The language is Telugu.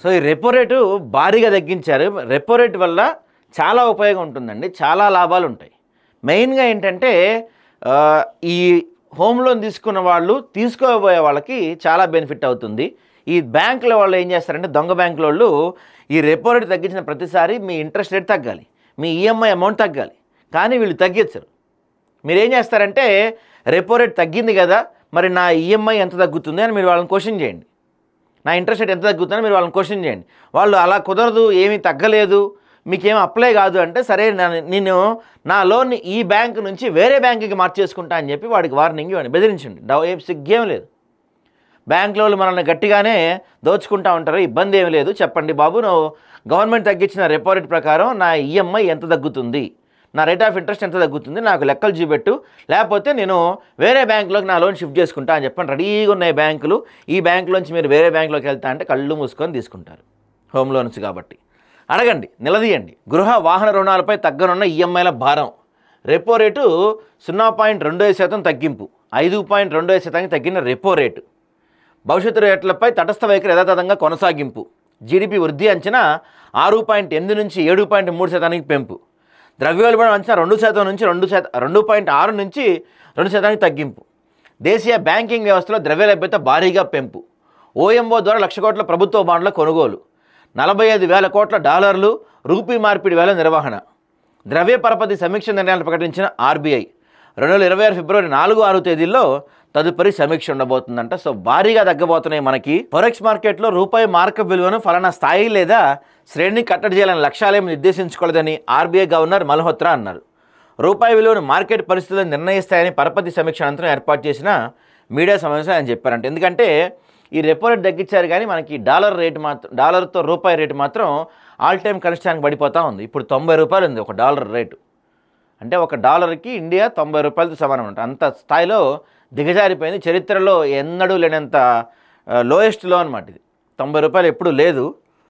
సో ఈ రెపో రేటు భారీగా తగ్గించారు. రెపో రేట్ వల్ల చాలా ఉపయోగం ఉంటుందండి, చాలా లాభాలు ఉంటాయి. మెయిన్గా ఏంటంటే ఈ హోమ్ లోన్ తీసుకున్న వాళ్ళు తీసుకోబోయే వాళ్ళకి చాలా బెనిఫిట్ అవుతుంది. ఈ బ్యాంకుల వాళ్ళు ఏం చేస్తారంటే, దొంగ బ్యాంకుల వాళ్ళు ఈ రెపో రేట్ తగ్గించిన ప్రతిసారి మీ ఇంట్రెస్ట్ రేట్ తగ్గాలి, మీ ఈఎంఐ అమౌంట్ తగ్గాలి, కానీ వీళ్ళు తగ్గించరు. మీరేం చేస్తారంటే, రెపో రేట్ తగ్గింది కదా, మరి నా ఈఎంఐ ఎంత తగ్గుతుంది అని మీరు వాళ్ళని క్వశ్చన్ చేయండి, నా ఇంట్రెస్ట్ రేట్ ఎంత తగ్గుతుందని మీరు వాళ్ళని క్వశ్చన్ చేయండి. వాళ్ళు అలా కుదరదు, ఏమీ తగ్గలేదు, మీకేం అప్లై కాదు అంటే, సరే నేను నా లోన్ని ఈ బ్యాంకు నుంచి వేరే బ్యాంకుకి మార్చేసుకుంటా అని చెప్పి వాడికి వార్నింగ్ ఇవ్వండి, బెదిరించండి. ఏం సిగ్గేం లేదు. బ్యాంకుల వాళ్ళు మనల్ని గట్టిగానే దోచుకుంటా ఉంటారు, ఇబ్బంది ఏమి లేదు, చెప్పండి బాబు, నువ్వు గవర్నమెంట్ తగ్గించిన రెపో రేట్ ప్రకారం నా ఈఎంఐ ఎంత తగ్గుతుంది, నా రేట్ ఆఫ్ ఇంట్రెస్ట్ ఎంత తగ్గుతుంది, నాకు లెక్కలు చూపెట్టు, లేకపోతే నేను వేరే బ్యాంకులోకి నా లోన్ షిఫ్ట్ చేసుకుంటా అని చెప్పండి. రెడీగా ఉన్నాయి బ్యాంకులు. ఈ బ్యాంకులోంచి మీరు వేరే బ్యాంకులోకి వెళ్తా అంటే కళ్ళు మూసుకొని తీసుకుంటారు, హోమ్ లోన్స్ కాబట్టి. అడగండి, నిలదీయండి. గృహ వాహన రుణాలపై తగ్గనున్న ఈఎంఐల భారం. రెపో రేటు 0.25% తగ్గింపు, 5.25% తగ్గిన రెపో రేటు. భవిష్యత్తు రేట్లపై తటస్థ వైఖరి యథాతథంగా కొనసాగింపు. జీడిపి వృద్ధి అంచనా 6.8 నుంచి 7.3% పెంపు. ద్రవ్యోల్బణం అంచనా 2% నుంచి 2.6 నుంచి 2% తగ్గింపు. దేశీయ బ్యాంకింగ్ వ్యవస్థలో ద్రవ్య లభ్యత భారీగా పెంపు. ఓఎంఓ ద్వారా 1,00,000 కోట్ల ప్రభుత్వ బాండ్ల కొనుగోలు. 45,000 కోట్ల డాలర్లు రూపీ మార్పిడి వేల నిర్వహణ. ద్రవ్య పరపతి సమీక్ష నిర్ణయాలు ప్రకటించిన ఆర్బీఐ. 2026 ఫిబ్రవరి 4-6 తేదీల్లో తదుపరి సమీక్ష ఉండబోతుందంట. సో భారీగా తగ్గబోతున్నాయి మనకి. ఫారెక్స్ మార్కెట్లో రూపాయి మార్కప్ విలువను ఫలానా స్థాయి లేదా శ్రేణిని కట్టడి చేయాలని లక్ష్యాలేమి నిర్దేశించుకోలేదని ఆర్బీఐ గవర్నర్ మల్హోత్రా అన్నారు. రూపాయి విలువను మార్కెట్ పరిస్థితులను నిర్ణయిస్తాయని పరపతి సమీక్ష అనంతరం ఏర్పాటు చేసిన మీడియా సమావేశం ఆయన చెప్పారంట. ఎందుకంటే ఈ రెపో రేట్ తగ్గించారు, కానీ మనకి డాలర్తో రూపాయి రేటు మాత్రం ఆల్ టైమ్ కనిష్టానికి పడిపోతూ ఉంది. ఇప్పుడు 90 రూపాయలు ఉంది ఒక డాలర్ రేటు. అంటే ఒక డాలర్కి ఇండియా 90 రూపాయలతో సమానం అంట. అంత స్థాయిలో దిగజారిపోయింది. చరిత్రలో ఎన్నడూ లేనంత లోయెస్ట్ లో అనమాట ఇది. 90 రూపాయలు ఎప్పుడూ లేదు.